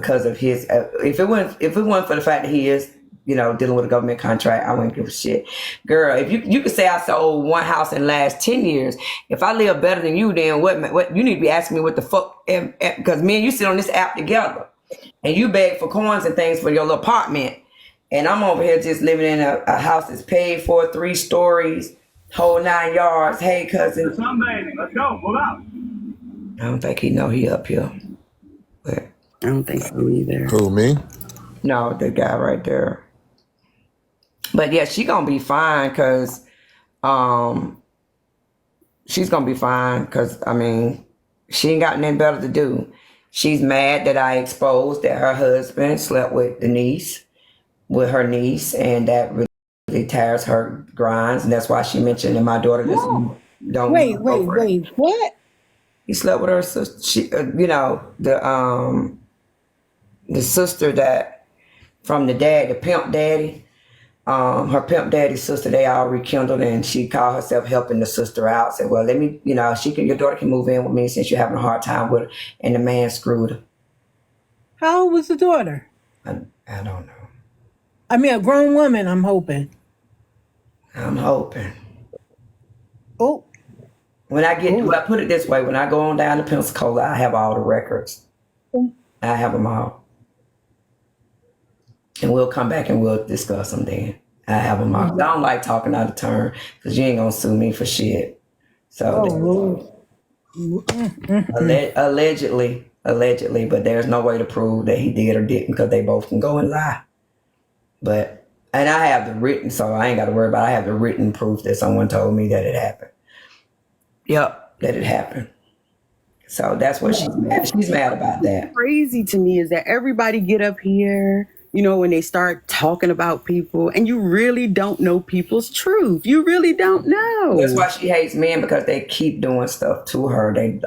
because of his. If it wasn't for the fact that he is, dealing with a government contract, I wouldn't give a shit. Girl, if you could say I sold one house in the last 10 years, if I live better than you, then what you need to be asking me what the fuck, because me and you sit on this app together and you beg for coins and things for your little apartment. And I'm over here just living in a house that's paid for, 3 stories, whole 9 yards. Hey, cousin. Sunbathing. Let's go. Move out. I don't think he know he up here. But I don't think so either. Who, me? no, the guy right there. But yeah, she gonna be fine because she's gonna be fine because she ain't got nothing better to do. She's mad that I exposed that her husband slept with her niece, and that really tears her grinds, and that's why she mentioned that my daughter don't Wait, what? He slept with her sister. She, the sister that from the dad, the pimp daddy. Her pimp daddy's sister, they all rekindled, and she called herself helping the sister out. Said, well, let me, your daughter can move in with me since you're having a hard time with her. And the man screwed her. How old was the daughter? I don't know. I mean, a grown woman, I'm hoping. I'm hoping. Oh. I put it this way, when I go on down to Pensacola, I have all the records. I have them all. And we'll come back and we'll discuss them then. I have them all. I don't like talking out of turn because you ain't going to sue me for shit. So, allegedly, but there's no way to prove that he did or didn't because they both can go and lie. And I have the written, so I ain't got to worry about it. I have the written proof that someone told me that it happened. Yep, that it happened. So that's what she's mad. She's mad about that. Crazy to me is that everybody get up here, when they start talking about people, and you really don't know people's truth. You really don't know. That's why she hates men, because they keep doing stuff to her. Even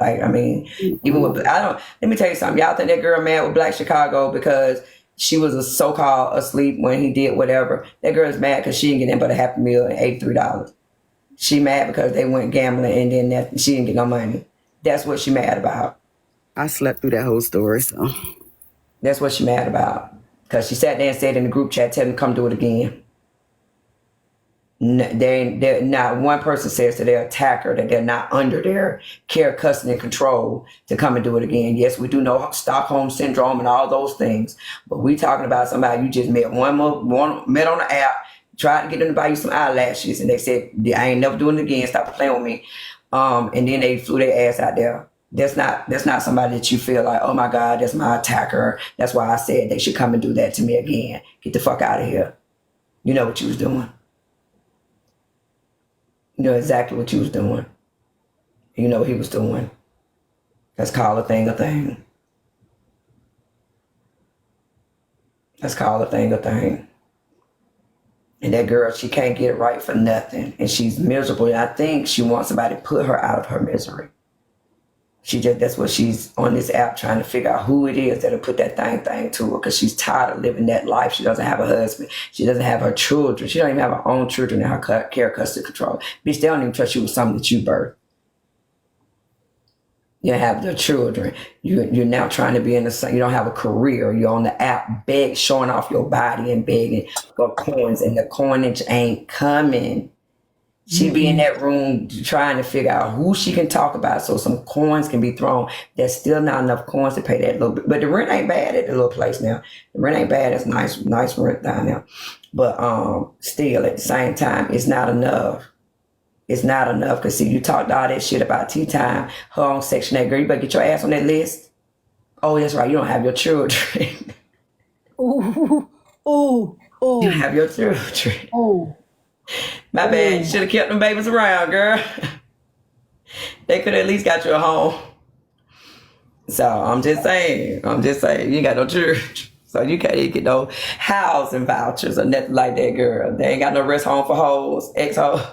with, let me tell you something. Y'all think that girl mad with Black Chicago because she was a so-called asleep when he did whatever. That girl's mad because she didn't get in but a Happy Meal and $83. She mad because they went gambling and then she didn't get no money. That's what she mad about. I slept through that whole story, so. That's what she mad about. Because she sat there and said in the group chat, tell them to come do it again. Not one person says to their attacker that they're not under their care, custody, and control to come and do it again. Yes, we do know Stockholm Syndrome and all those things, but we talking about somebody you just met met on the app, tried to get them to buy you some eyelashes, and they said, I ain't never doing it again, stop playing with me. And then they flew their ass out there. That's not somebody that you feel like, oh my God, that's my attacker. That's why I said they should come and do that to me again. Get the fuck out of here. You know what you was doing. You know exactly what you was doing. You know what he was doing. Let's call a thing a thing. Let's call a thing a thing. And that girl, she can't get it right for nothing. And she's miserable. And I think she wants somebody to put her out of her misery. That's what she's on this app trying to figure out who it is that'll put that thing to her, because she's tired of living that life. She doesn't have a husband. She doesn't have her children. She don't even have her own children in her care, custody, control. Bitch, they don't even trust you with something that you birthed. You have the children. You're now trying to be in the, you don't have a career. You're on the app showing off your body and begging for coins, and the coinage ain't coming. She be in that room trying to figure out who she can talk about so some coins can be thrown. There's still not enough coins to pay that little bit. But the rent ain't bad at the little place now. The rent ain't bad. It's nice rent down there. But still, at the same time, it's not enough. It's not enough. Because see, you talked all that shit about tea time, her own Section 8. Girl, you better get your ass on that list. Oh, that's right. You don't have your children. Oh. You don't have your children. Oh. My bad. You should have kept them babies around, girl. They could at least got you a home. So I'm just saying, you ain't got no church. So you can't get no housing vouchers or nothing like that, girl. They ain't got no rest home for hoes, ex-hoes,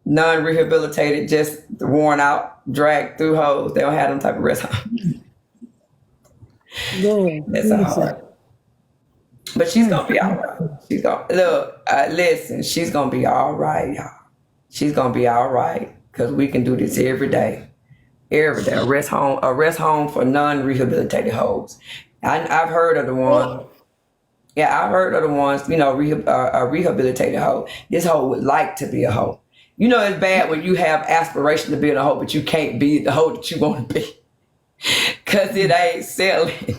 non-rehabilitated, just worn out, dragged through hoes. They don't have them type of rest home. Lord, that's hard. But she's gonna be all right. Listen, she's gonna be all right, y'all. She's gonna be all right, because we can do this every day. Every day. A rest home for non-rehabilitated hoes. I've heard of the one. Yeah, I've heard of the ones, a rehabilitated hoe. This hoe would like to be a hoe. You know, it's bad when you have aspiration to be a hoe, but you can't be the hoe that you want to be. Because it ain't selling.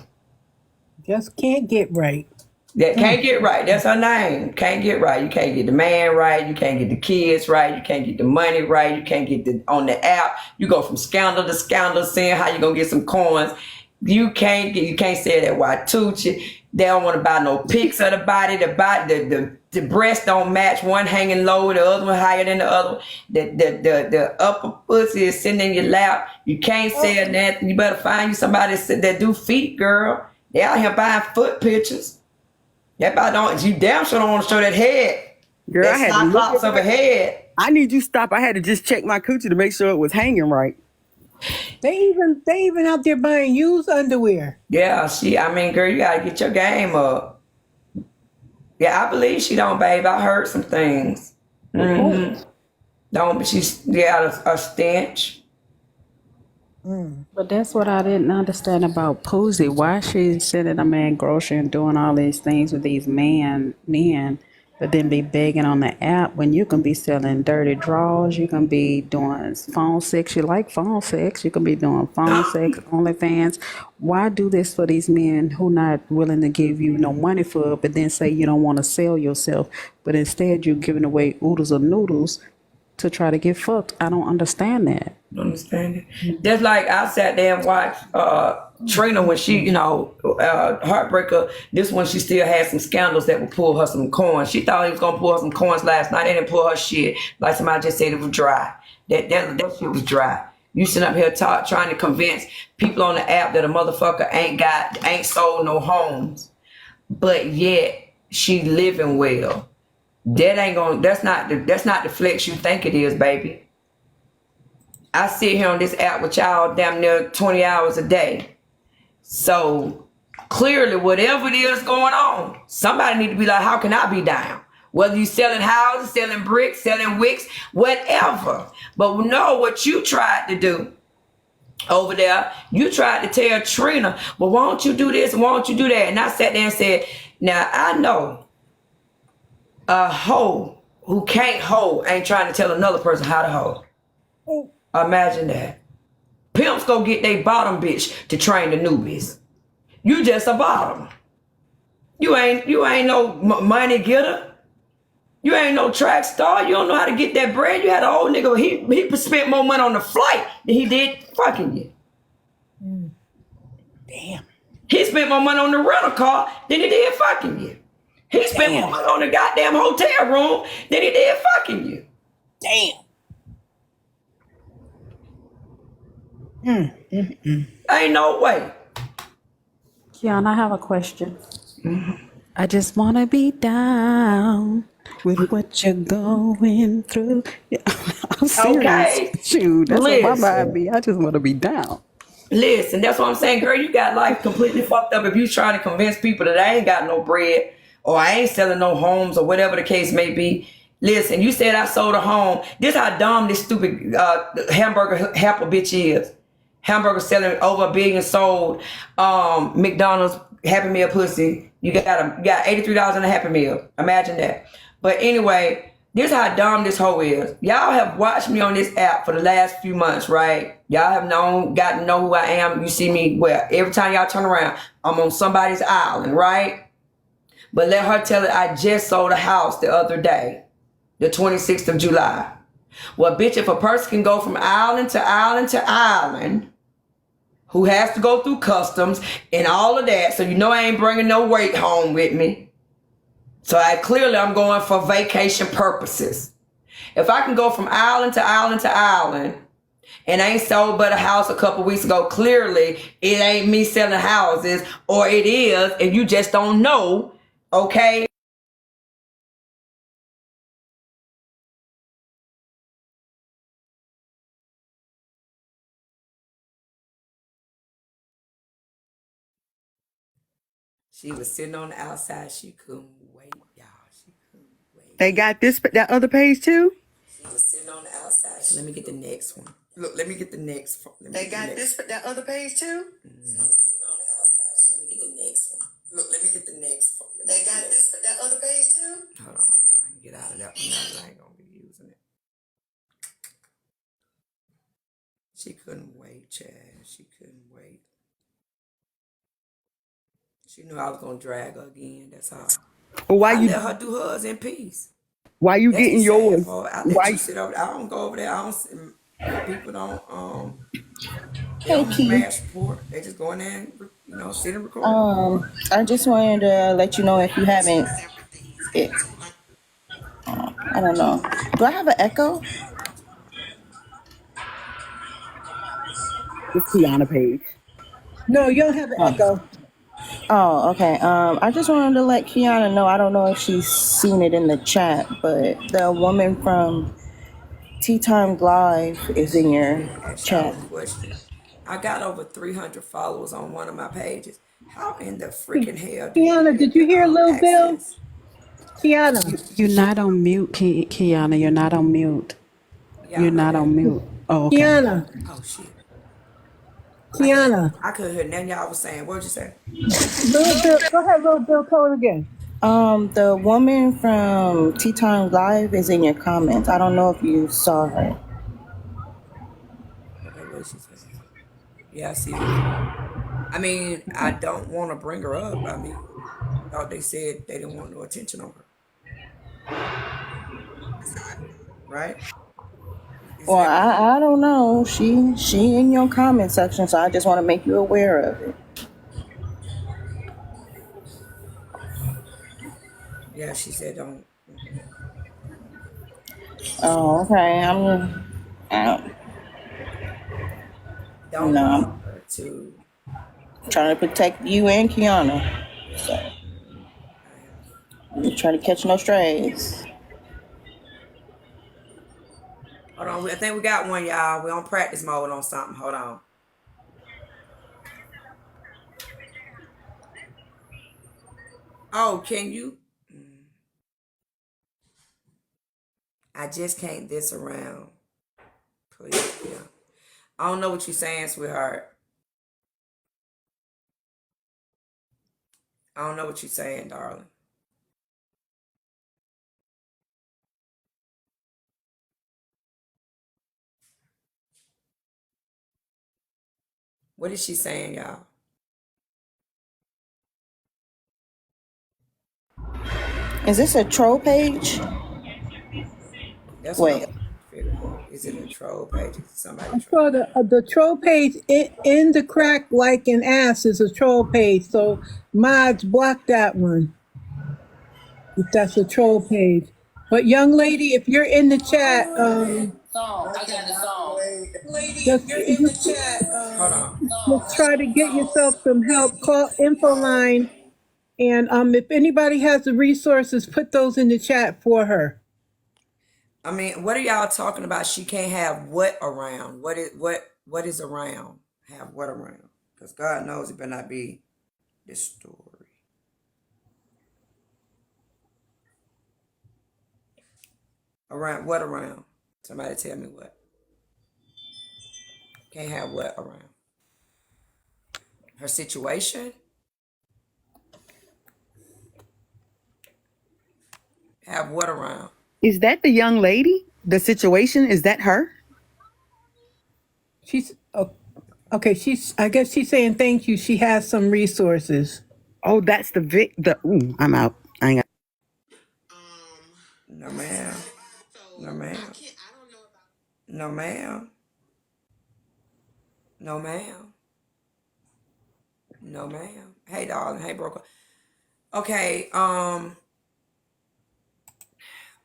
Just can't get right. That can't get right. That's her name. Can't get right. You can't get the man right. You can't get the kids right. You can't get the money right. You can't get on the app. You go from scandal to scandal, saying how you gonna get some coins. You can't say that Watuchi. They don't want to buy no pics of the body. The breasts don't match. One hanging low, the other one higher than the other. The upper pussy is sitting in your lap. You can't say nothing. You better find you somebody that do feet, girl. They out here buying foot pictures. You damn sure don't want to show that head. Girl, I that had to look cyclops at of a head. I need you to stop. I had to just check my coochie to make sure it was hanging right. They even out there buying used underwear. Yeah, girl, you gotta get your game up. Yeah, I believe she don't, babe. I heard some things. Mm-hmm. Don't she's got a stench. But that's what I didn't understand about Poozy. Why she's sending a man grocery and doing all these things with these men, but then be begging on the app when you can be selling dirty drawers, you can be doing phone sex. You like phone sex, you can be doing phone sex, OnlyFans. Why do this for these men who not willing to give you no money for it, but then say you don't want to sell yourself, but instead you're giving away oodles of noodles to try to get fucked? I don't understand that. Understand it? Just like I sat there and watched Trina when she, heartbreaker. This one, she still had some scandals that would pull her some coins. She thought he was gonna pull her some coins last night. They didn't pull her shit. Like somebody just said, it was dry. That shit was dry. You sitting up here trying to convince people on the app that a motherfucker ain't sold no homes, but yet she living well. That's not the flex you think it is, baby. I sit here on this app with y'all damn near 20 hours a day. So clearly whatever it is going on, somebody need to be like, how can I be down? Whether you selling houses, selling bricks, selling wicks, whatever. But no, what you tried to do over there, you tried to tell Trina, well, why don't you do this and why don't you do that? And I sat there and said, now I know a hoe who can't hoe ain't trying to tell another person how to hoe. Imagine that. Pimps go get they bottom bitch to train the newbies. You just a bottom. You ain't no money getter. You ain't no track star. You don't know how to get that bread. You had an old nigga. He spent more money on the flight than he did fucking you. Damn. He spent more money on the rental car than he did fucking you. He spent more money on the goddamn hotel room than he did fucking you. Damn. Ain't no way. Keyona, I have a question. I just want to be down with what you're going through. Yeah, I'm serious. Okay. Shoot, that's what my Listen. mind be. I just want to be down. Listen, that's what I'm saying, girl. You got life completely fucked up if you trying to convince people that I ain't got no bread or I ain't selling no homes or whatever the case may be. Listen, you said I sold a home. This how dumb this stupid hamburger helper bitch is. Hamburger selling over $1 billion sold. McDonald's Happy Meal pussy. You got $83 in a Happy Meal. Imagine that. But anyway, this is how dumb this hoe is. Y'all have watched me on this app for the last few months, right? Y'all have got to know who I am. You see me where every time y'all turn around, I'm on somebody's island, right? But let her tell it, I just sold a house the other day, the 26th of July. Well, bitch, if a person can go from island to island to island, who has to go through customs and all of that, so you know I ain't bringing no weight home with me. So I'm going for vacation purposes. If I can go from island to island to island and I ain't sold but a house a couple weeks ago, clearly it ain't me selling houses, or it is and you just don't know, okay? She was sitting on the outside. She couldn't wait, y'all. She couldn't wait. They got that other page too? She was sitting on the outside. Let me get the next one. Look, let me get the next one. That other page too? She was sitting on the outside. Let me get the next next. They got this that other page too. Hold on, I can get out of that one. Now I ain't gonna be using it. She couldn't wait, Chad. She couldn't wait. She knew I was gonna drag her again. That's all. Well, I let her do hers in peace. why you That's the getting sad yours? part. I let you sit over there. I don't go over there. I don't. People don't. They Hey, don't Key. smash report. They just go in there and sit and record. I just wanted to let you know if you haven't. It, I don't know. Do I have an echo? It's Keyona page. No, you don't have an Oh, echo. oh, okay. I just wanted to let Kiana know. I don't know if she's seen it in the chat, but the woman from Tea Time Live is in Let your me ask y'all a chat. question. I got over 300 followers on one of my pages. How in the freaking hell do you Kiana, did get you the hear Lil Bill? access? Kiana, You're not on mute, Kiana. You're not on mute. Y'all You're know not that? on mute. Oh, okay. Kiana, Oh shit! Kiana. I couldn't hear nothing y'all was saying. What'd you say? Lil Bill, go ahead, Lil Bill, tell it again. The woman from Tea Time Live is in your comments. I don't know if you saw her. Okay, what did she say? Yeah, I see her. I mean, I don't want to bring her up. I mean, thought they said they didn't want no attention on her, right? Isn't Well, that right? I don't know. She in your comment section, so I just want to make you aware of it. Yeah, she said don't. Oh, okay. I, Don't want no, her to. I'm trying to protect you and Kiana. Yeah, So I am. I'm trying to catch no strays. Hold on. I think we got one, y'all. We're on practice mode on something. Hold on. Oh, can you? I just can't this around. Please, yeah. I don't know what you're saying, sweetheart. I don't know what you're saying, darling. What is she saying, y'all? Is this a troll page? That's what I'm Wait. trying to figure out. Is it a troll page? Is it somebody I trolling? saw the troll page in the crack like an ass is a troll page. So mods block that one if that's a troll page. But young lady, if you're in the chat, just Hold on. just try to get yourself some help. Call info line, and if anybody has the resources, put those in the chat for her. I mean, what are y'all talking about? She can't have what around? What is around? Have what around? Because God knows it better not be this story. Around what around? Somebody tell me what. Can't have what around? Her situation? Have what around? Is that the young lady? The situation, is that her? She's okay. I guess she's saying thank you. She has some resources. Oh, that's the ooh, I'm out. I ain't got. No ma'am. No ma'am. No ma'am. No ma'am. No ma'am. Hey darling. Hey broker. Okay, I'm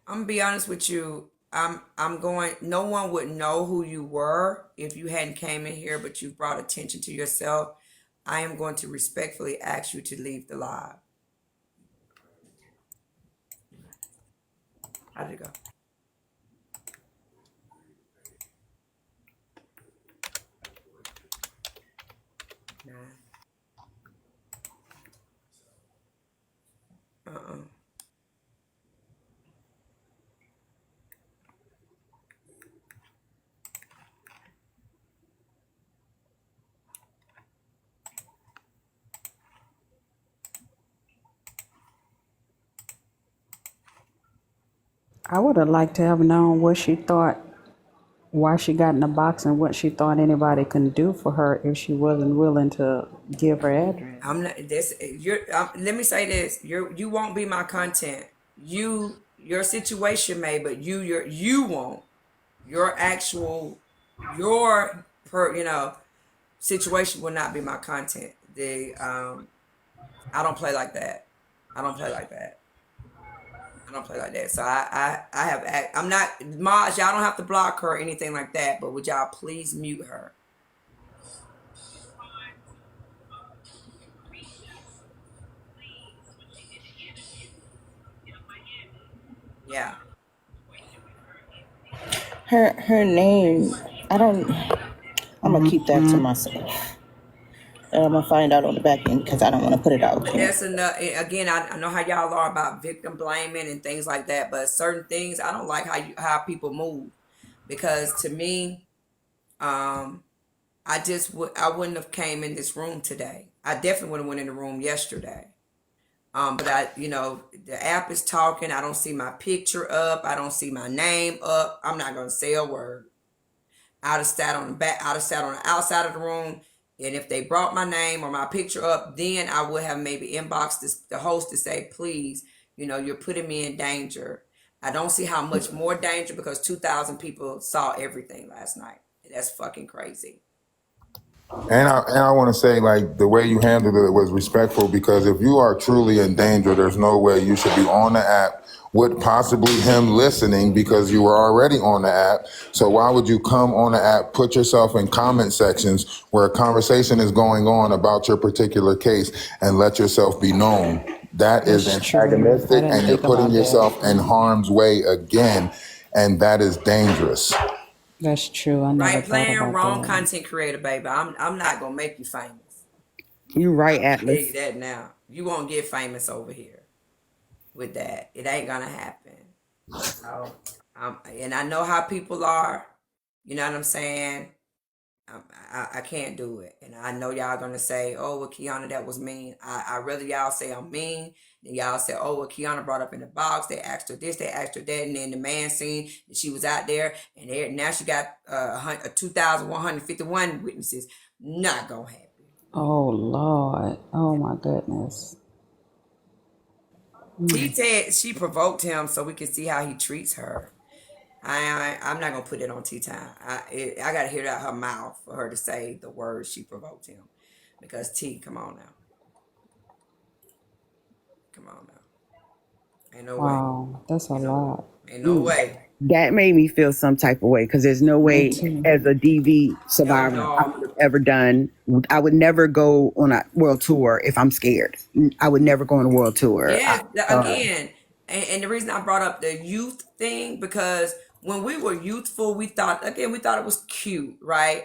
gonna be honest with you. I'm going. No one would know who you were if you hadn't came in here, but you brought attention to yourself. I am going to respectfully ask you to leave the live. How did it go? Nine. Uh-uh. I would have liked to have known what she thought, why she got in the box, and what she thought anybody can do for her if she wasn't willing to give her address. I'm not this. Let me say this: you won't be my content. Your situation may, but you won't. Your actual situation will not be my content. I don't play like that. I don't play like that. I don't play like that. So I'm not Maj. Y'all don't have to block her or anything like that. But would y'all please mute her? Yeah. Her name, I don't. I'm gonna keep that to myself. And I'm gonna find out on the back end because I don't want to put it out But there. that's enough. Again, I know how y'all are about victim blaming and things like that. But certain things, I don't like how people move, because to me, um, I wouldn't have came in this room today. I definitely would have went in the room yesterday. But the app is talking. I don't see my picture up. I don't see my name up. I'm not gonna say a word. I'd have sat on the back. I'd have sat on the outside of the room. And if they brought my name or my picture up, then I would have maybe inboxed the host to say, please, you're putting me in danger. I don't see how much more danger, because 2,000 people saw everything last night. That's fucking crazy. And I want to say, like, the way you handled it was respectful, because if you are truly in danger, there's no way you should be on the app with possibly him listening, because you were already on the app. So why would you come on the app, put yourself in comment sections where a conversation is going on about your particular case, and let yourself be known? That is That's true. I antagonistic, didn't and you're think putting about yourself that. in harm's way again, and that is dangerous. That's true. I never Right thought playing, about wrong that. content creator, baby. I'm not gonna make you famous. You right, I'll tell you Atlas. that now. You won't get famous over here with that. It ain't gonna happen. So, and I know how people are. You know what I'm saying? I can't do it. And I know y'all gonna say, oh, well, Keyona, that was mean. I rather y'all say I'm mean than y'all say, oh, well, Keyona brought up in the box. They asked her this, they asked her that. And then the man seen that she was out there, and now she got 2,151 witnesses. Not gonna happen. Oh Lord. Oh my goodness. T said she provoked him so we can see how he treats her. I'm not gonna put it on tea time. I gotta hear it out her mouth for her to say the words she provoked him. Because T, come on now, come on now, ain't no way, Wow. That's a lot. ain't no way. That made me feel some type of way because there's no Me way, too. as a DV Hell survivor, I no. would have ever done. I would never go on a world tour if I'm scared. I would never go on a world tour. Yeah, again, and the reason I brought up the youth thing, because when we were youthful, we thought it was cute, right?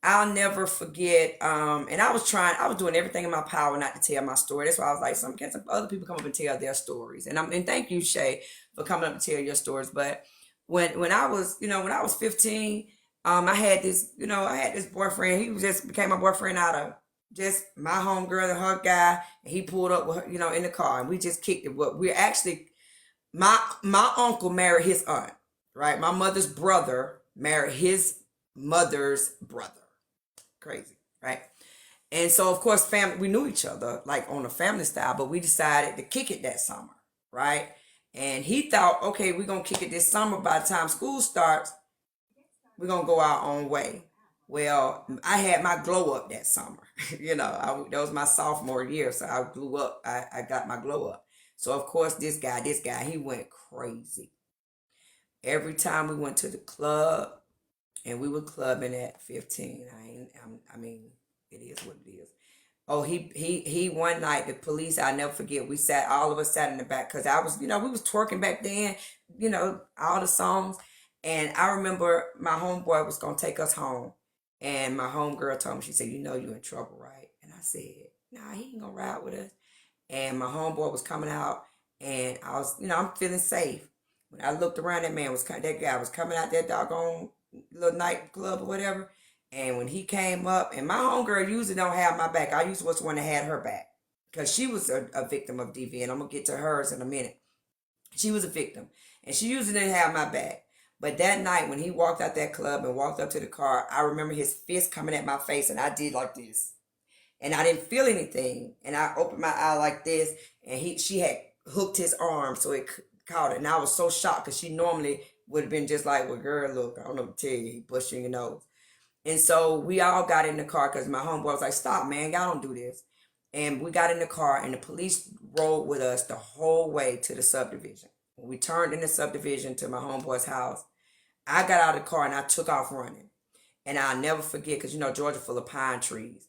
I'll never forget. And I was doing everything in my power not to tell my story. That's why I was like, some other people come up and tell their stories, and thank you, Shay, for coming up and tell your stories. But when I was, when I was 15, I had this boyfriend. He just became my boyfriend out of just my homegirl and her guy, and he pulled up with her, in the car, and we just kicked it. What we're actually, my uncle married his aunt, right? My mother's brother married his mother's brother. Crazy, right? And so, of course, family, we knew each other like on a family style, but we decided to kick it that summer, right? And he thought, okay, we're gonna kick it this summer. By the time school starts, we're gonna go our own way. Well, I had my glow up that summer. That was my sophomore year, so I blew up. I got my glow up. So of course, this guy, he went crazy. Every time we went to the club, and we were clubbing at 15. I mean, it is what it is. Oh, he one night, the police, I'll never forget, all of us sat in the back, because I was, we was twerking back then, all the songs. And I remember my homeboy was going to take us home. And my homegirl told me, she said, you in trouble, right? And I said, nah, he ain't going to ride with us. And my homeboy was coming out, and I was, I'm feeling safe. When I looked around, that guy was coming out that doggone little nightclub or whatever. And when he came up, and my homegirl usually don't have my back. I usually was the one that had her back, because she was a victim of DV, and I'm going to get to hers in a minute. She was a victim, and she usually didn't have my back. But that night when he walked out that club and walked up to the car, I remember his fist coming at my face, and I did like this, and I didn't feel anything. And I opened my eye like this, and she had hooked his arm, so it caught it. And I was so shocked because she normally would have been just like, "Well, girl, look, I don't know what to tell you. He pushed you in your nose." And so we all got in the car because my homeboy was like, "Stop, man, y'all don't do this." And we got in the car, and the police rode with us the whole way to the subdivision. When we turned in the subdivision to my homeboy's house, I got out of the car and I took off running. And I'll never forget, because you know Georgia full of pine trees.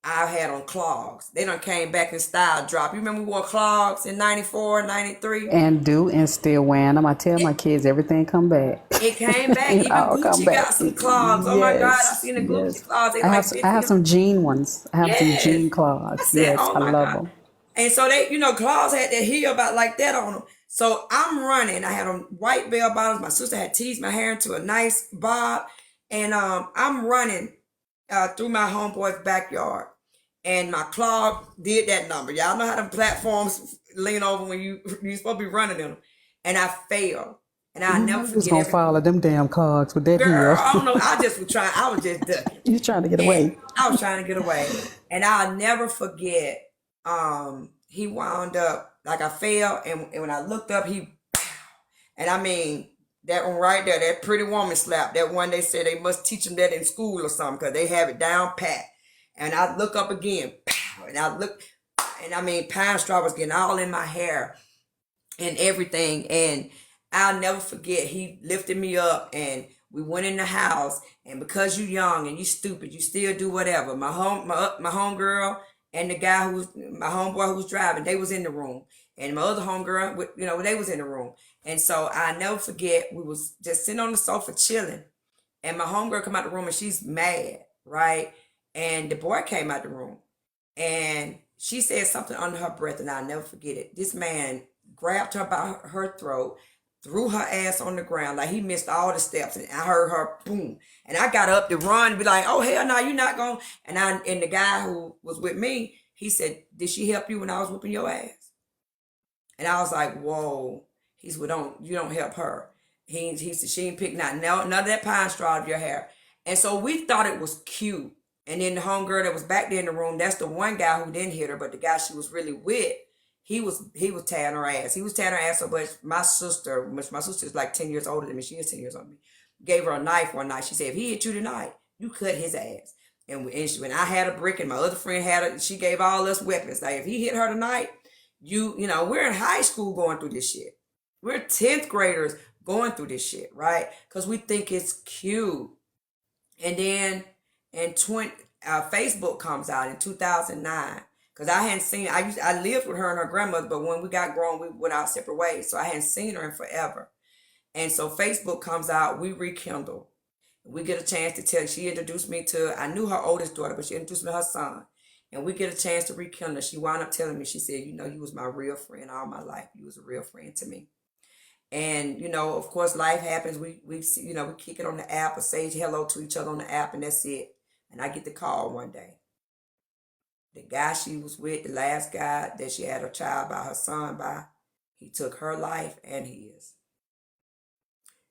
I had on clogs. They done came back in style drop. You remember we wore clogs in 94, 93? And still wearing them. I tell my kids everything come back. It came back. It Even all come Gucci back. got some clogs. Oh my God, I Yes, seen the Gucci yes. clogs. They I like have 50. I have some jean ones. I have some Yes. jean I clogs. said, Yes, oh I my love God. them. And so they, claws had that heel about like that on them. So I'm running. I had on white bell bottoms. My sister had teased my hair into a nice bob. And I'm running through my homeboy's backyard. And my clog did that number. Y'all know how them platforms lean over when you're supposed to be running them. And I fell. And I'll You never know you was forget gonna every follow them damn clogs with that girl. I heel. don't know. I just was trying. I was just ducking. You trying to get And away. I was trying to get away. And I'll never forget, he wound up, like I fell, and when I looked up, and I mean, that one right there, that pretty woman slap, that one they said they must teach them that in school or something, because they have it down pat. And I look up again, and I look, and I mean, pine straw was getting all in my hair and everything. And I'll never forget, he lifted me up and we went in the house. And because you young and you stupid, you still do whatever. My homegirl and the guy my homeboy who was driving, they was in the room. And my other homegirl, they was in the room. And so I never forget, we was just sitting on the sofa chilling. And my homegirl come out the room and she's mad, right? And the boy came out the room. And she said something under her breath, and I'll never forget it. This man grabbed her by her throat, threw her ass on the ground like he missed all the steps, and I heard her boom. And I got up to run and be like, "Oh hell no, you're not going." And the guy who was with me, he said, "Did she help you when I was whooping your ass?" And I was like, "Whoa." He said, "Well, you don't help her." He said, "She ain't picking out none of that pine straw out of your hair." And so we thought it was cute. And then the homegirl that was back there in the room, that's the one guy who didn't hit her, but the guy she was really with, he was tearing her ass. He was tearing her ass so much. My sister, which my sister is like 10 years older than me, she is 10 years older than me, gave her a knife one night. She said, "If he hit you tonight, you cut his ass." And when I had a brick and my other friend had it, she gave all us weapons. Like, if he hit her tonight, we're in high school going through this shit. We're 10th graders going through this shit, right? Because we think it's cute. And then Facebook comes out in 2009, because I hadn't seen. I lived with her and her grandmother, but when we got grown, we went our separate ways. So I hadn't seen her in forever. And so Facebook comes out, we rekindle. We get a chance to tell. She introduced me to. I knew her oldest daughter, but she introduced me to her son. And we get a chance to rekindle. She wound up telling me. She said, "You was my real friend all my life. You was a real friend to me." And of course, life happens. We kick it on the app or say hello to each other on the app, and that's it. And I get the call one day. The guy she was with, the last guy that she had her child by, her son by, he took her life and his.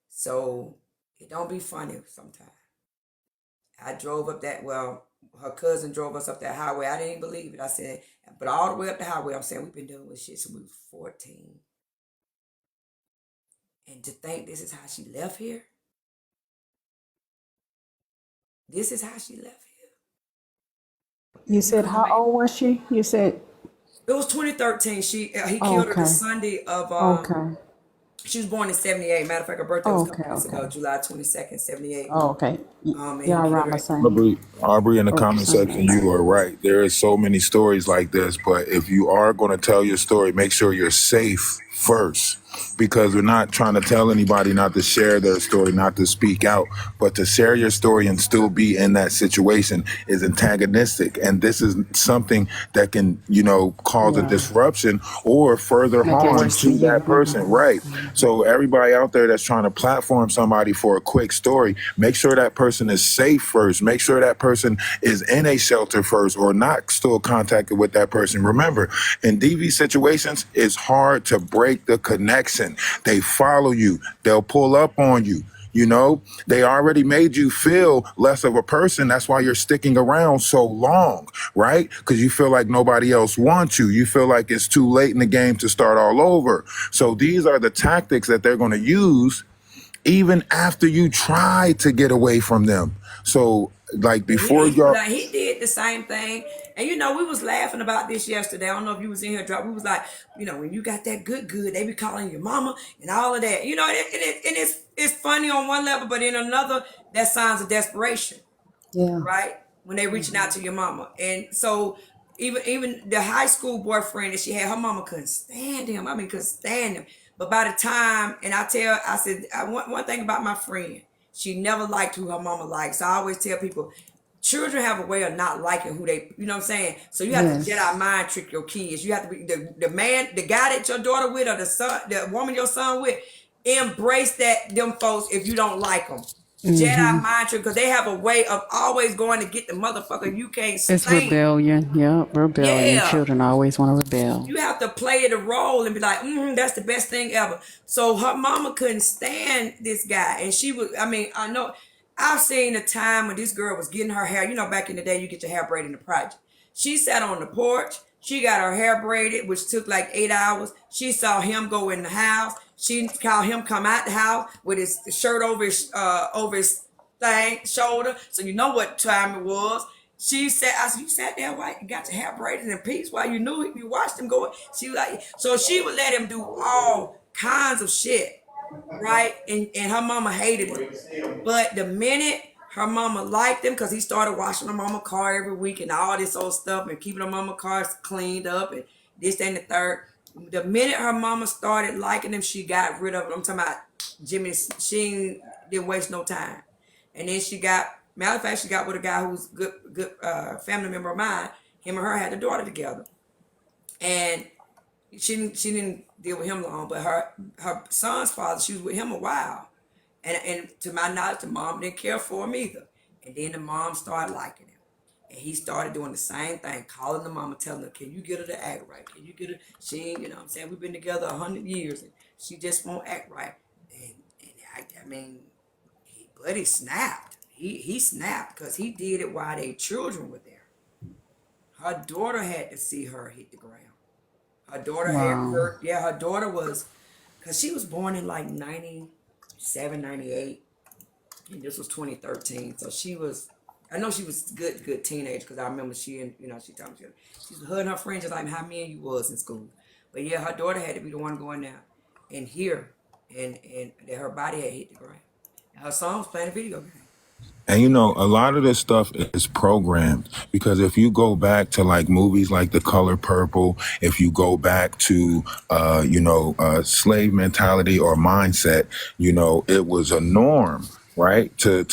So it don't be funny sometimes. I drove up her cousin drove us up that highway. I didn't even believe it. I said, but all the way up the highway, I'm saying, we've been dealing with shit since we was 14. And to think this is how she left here. This is how she left here. You said how old was she? You said It was 2013. He killed her the okay. Sunday of Okay. She was born in 78. Matter of fact, her birthday was a couple Okay. months ago, Okay. July 22nd, 78. Oh, okay. And he Y'all killed around her. the same. Aubrey, in the comment Same section, age. you are right. There is so many stories like this, but if you are going to tell your story, make sure you're safe first, because we're not trying to tell anybody not to share their story, not to speak out, but to share your story and still be in that situation is antagonistic. And this is something that can, cause a Yeah. disruption or further Make it harm worse to for you. that person. Right. So everybody out there that's trying to platform somebody for a quick story, make sure that person is safe first. Make sure that person is in a shelter first or not still contacted with that person. Remember, in DV situations, it's hard to break break the connection. They follow you. They'll pull up on you. You know, they already made you feel less of a person. That's why you're sticking around so long, right? Because you feel like nobody else wants you. You feel like it's too late in the game to start all over. So these are the tactics that they're going to use even after you try to get away from them. So like before y'all, Like he did the same thing. And you know, we was laughing about this yesterday. I don't know if you was in here, drop. We was like, you know, when you got that good, they be calling your mama and all of that. You know, and it's funny on one level, but in another, that signs of desperation, Yeah. right? When they reaching out to your mama. And so even the high school boyfriend that she had, her mama couldn't stand him. I mean, couldn't stand him. But by the time, and I said, one thing about my friend, she never liked who her mama likes. So I always tell people, children have a way of not liking who they, you know what I'm saying? So you have to Jedi mind trick your kids. You have to be the man, the guy that your daughter with, or the woman your son with, embrace them folks if you don't like them. Jedi mind trick, because they have a way of always going to get the motherfucker you can't stand. It's rebellion. Yep, rebellion. Yeah. Children always want to rebel. You have to play the role and be like, that's the best thing ever. So her mama couldn't stand this guy. And she was, I mean, I know, I've seen a time when this girl was getting her hair. You know, back in the day, you get your hair braided in the project. She sat on the porch. She got her hair braided, which took like 8 hours. She saw him go in the house. She saw him come out the house with his shirt over his shoulder. So you know what time it was. She said, I said, you sat there while you got your hair braided in peace while you knew it. You watched him go. She was like, so she would let him do all kinds of shit, right? And her mama hated it. But the minute her mama liked him, because he started washing her mama car every week and all this old stuff and keeping her mama cars cleaned up and this and the third. The minute her mama started liking him, she got rid of him. I'm talking about Jimmy. She didn't waste no time. And then matter of fact, she got with a guy who's good family member of mine. Him and her had a daughter together. And she didn't deal with him long, but her son's father, she was with him a while. And to my knowledge, the mom didn't care for him either. And then the mom started liking him. And he started doing the same thing, calling the mama, telling her, can you get her to act right? Can you get her? She ain't, you know what I'm saying? We've been together 100 years and she just won't act right. And I mean, but he snapped. He snapped because he did it while their children were there. Her daughter had to see her hit the ground. Her daughter her daughter was, because she was born in like 97, 98. And this was 2013. So she was, I know she was good teenage, because I remember she told me she was her and her friends just like how me and you was in school. But yeah, her daughter had to be the one going down and hear and that her body had hit the ground. And her son was playing a video game. and you know, a lot of this stuff is programmed, because if you go back to like movies like The Color Purple, if you go back to, slave mentality or mindset, you know, it was a norm, right? To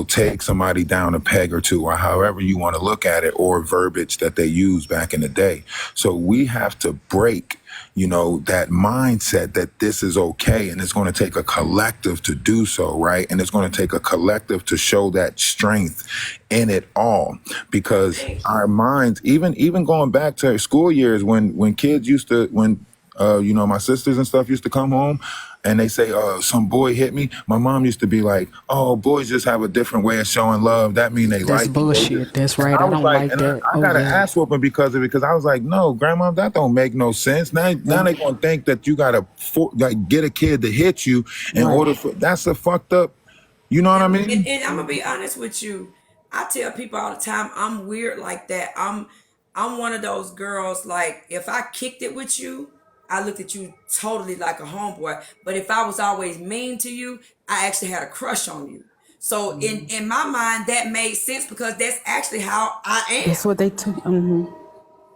take somebody down a peg or two, or however you want to look at it, or verbiage that they used back in the day. So we have to break, that mindset that this is okay. And it's going to take a collective to do so, right? And it's going to take a collective to show that strength in it all, because our minds, even going back to school years, when kids used to, my sisters and stuff used to come home and they say, some boy hit me. My mom used to be like, oh, boys just have a different way of showing love. That mean they That's like bullshit. That's right. I don't like that. I got an ass whooping because of it, because I was like, no, grandma, that don't make no sense. Now they gonna think that you gotta get a kid to hit you in order for, that's a fucked up, you know what I mean? And I'm gonna be honest with you. I tell people all the time, I'm weird like that. I'm one of those girls, like, if I kicked it with you, I looked at you totally like a homeboy. But if I was always mean to you, I actually had a crush on you. So in my mind, that made sense, because that's actually how I am. That's what they took.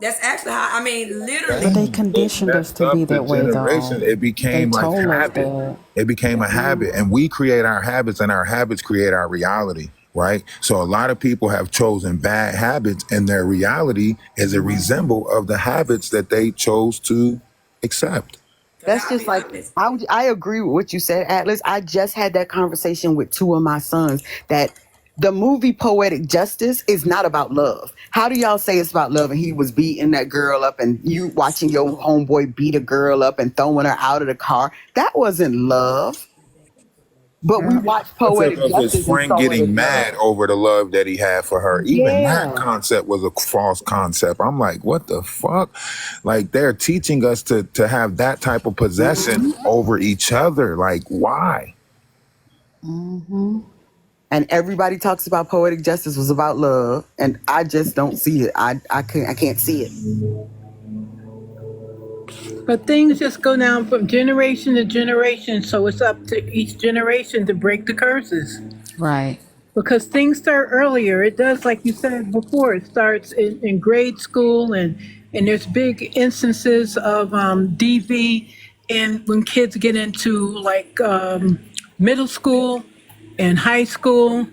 That's actually how, I mean, literally. But they conditioned us to be that way, though. It became They like told us habit. that. It became a habit, and we create our habits, and our habits create our reality, right? So a lot of people have chosen bad habits, and their reality is a resemble of the habits that they chose to accept. That's just like, I agree with what you said, Atlas. I just had that conversation with two of my sons, that The movie Poetic Justice is not about love. How do y'all say it's about love and he was beating that girl up and you watching your homeboy beat a girl up and throwing her out of the car? That wasn't love. But we watched Concept Poetic of his Justice and friend saw it as getting mad love. over the love that he had for her. Even that Yeah. concept was a false concept. I'm like, what the fuck? Like they're teaching us to have that type of possession over each other. Like, why? And everybody talks about Poetic Justice was about love, and I just don't see it. I can't see it. But things just go down from generation to generation, so it's up to each generation to break the curses. Right. Because things start earlier. It does, like you said before, it starts in grade school, and there's big instances of DV, and when kids get into like middle school and high school,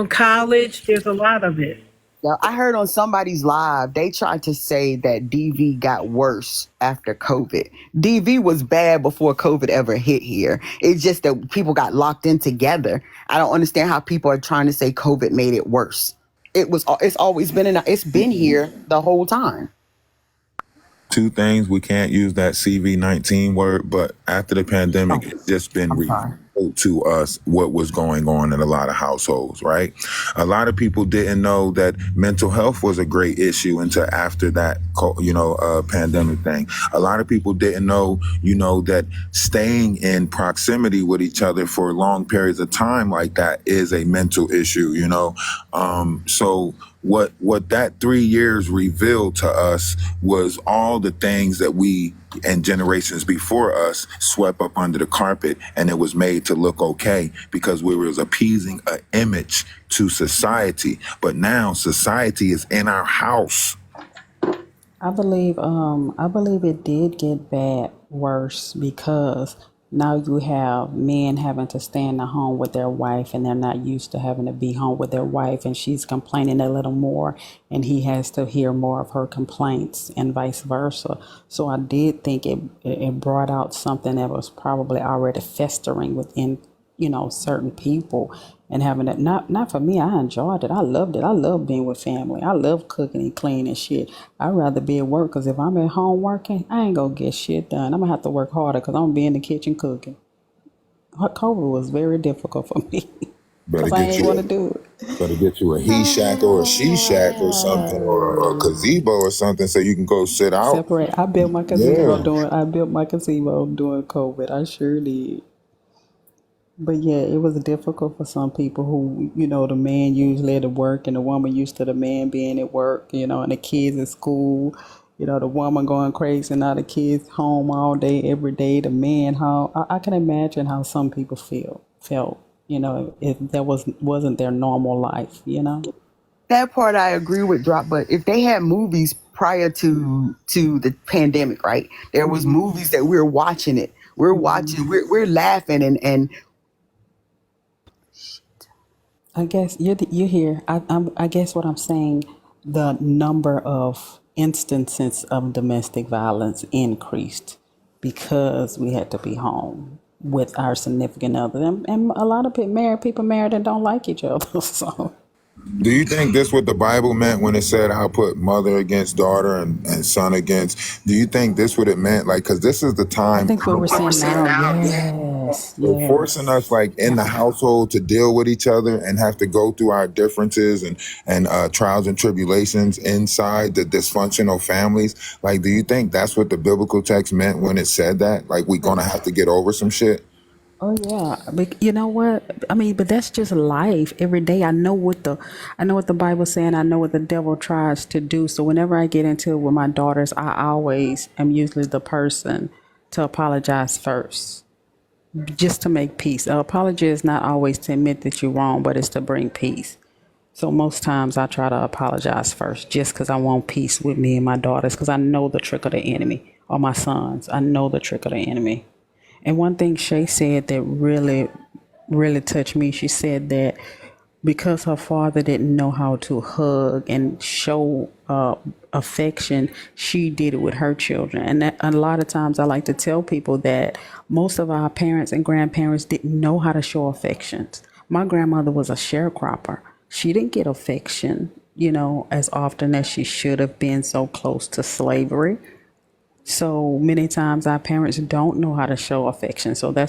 college, there's a lot of it. Yeah, I heard on somebody's live, they tried to say that DV got worse after COVID. DV was bad before COVID ever hit here. It's just that people got locked in together. I don't understand how people are trying to say COVID made it worse. It's always been it's been here the whole time. Two things. We can't use that CV-19 word, but after the pandemic, it's just been I'm sorry. revealed to us what was going on in a lot of households, right? A lot of people didn't know that mental health was a great issue until after that, pandemic thing. A lot of people didn't know, that staying in proximity with each other for long periods of time like that is a mental issue, So what that 3 years revealed to us was all the things that we and generations before us swept up under the carpet, and it was made to look okay because we was appeasing an image to society. But now society is in our house. I believe it did get worse because now you have men having to stay in the home with their wife and they're not used to having to be home with their wife, and she's complaining a little more and he has to hear more of her complaints and vice versa. So I did think it brought out something that was probably already festering within certain people, and having it not for me. I enjoyed it. I loved it. I love being with family. I love cooking and cleaning shit. I'd rather be at work, because if I'm at home working, I ain't gonna get shit done. I'm gonna have to work harder because I'm gonna be in the kitchen cooking. COVID was very difficult for me Better because I get ain't you want a to do it. better get you a he shack or a she shack or something, or a gazebo or something, so you can go sit out. Separate. I built my Yeah. gazebo during COVID. I sure did. But yeah, it was difficult for some people who, the man usually at work and the woman used to the man being at work, and the kids at school, the woman going crazy and now the kids home all day, every day, the man home. I can imagine how some people felt, if that wasn't their normal life, That part I agree with, Drop. But if they had movies prior to the pandemic, right? There was movies that we're watching it. We're watching. We're laughing and I guess you're here. I guess what I'm saying, the number of instances of domestic violence increased because we had to be home with our significant other, and a lot of people married and don't like each other. So Do you think this what the Bible meant when it said I'll put mother against daughter and son against? Do you think this what it meant? Like, because this is the I time think what we're seeing now, yes, they're forcing us, like in the household, to deal with each other and have to go through our differences and trials and tribulations inside the dysfunctional families. Like, do you think that's what the biblical text meant when it said that? Like, we're gonna have to get over some shit. Oh yeah, but you know what? I mean, but that's just life. Every day, I know what the Bible's saying. I know what the devil tries to do. So whenever I get into it with my daughters, I always am usually the person to apologize first, just to make peace. An apology is not always to admit that you're wrong, but it's to bring peace. So most times I try to apologize first, just because I want peace with me and my daughters, because I know the trick of the enemy, or my sons. I know the trick of the enemy. And one thing Shay said that really, really touched me, she said that because her father didn't know how to hug and show affection, she did it with her children. And that, a lot of times I like to tell people that most of our parents and grandparents didn't know how to show affections. My grandmother was a sharecropper. She didn't get affection, as often as she should have been, so close to slavery. So many times our parents don't know how to show affection. So that's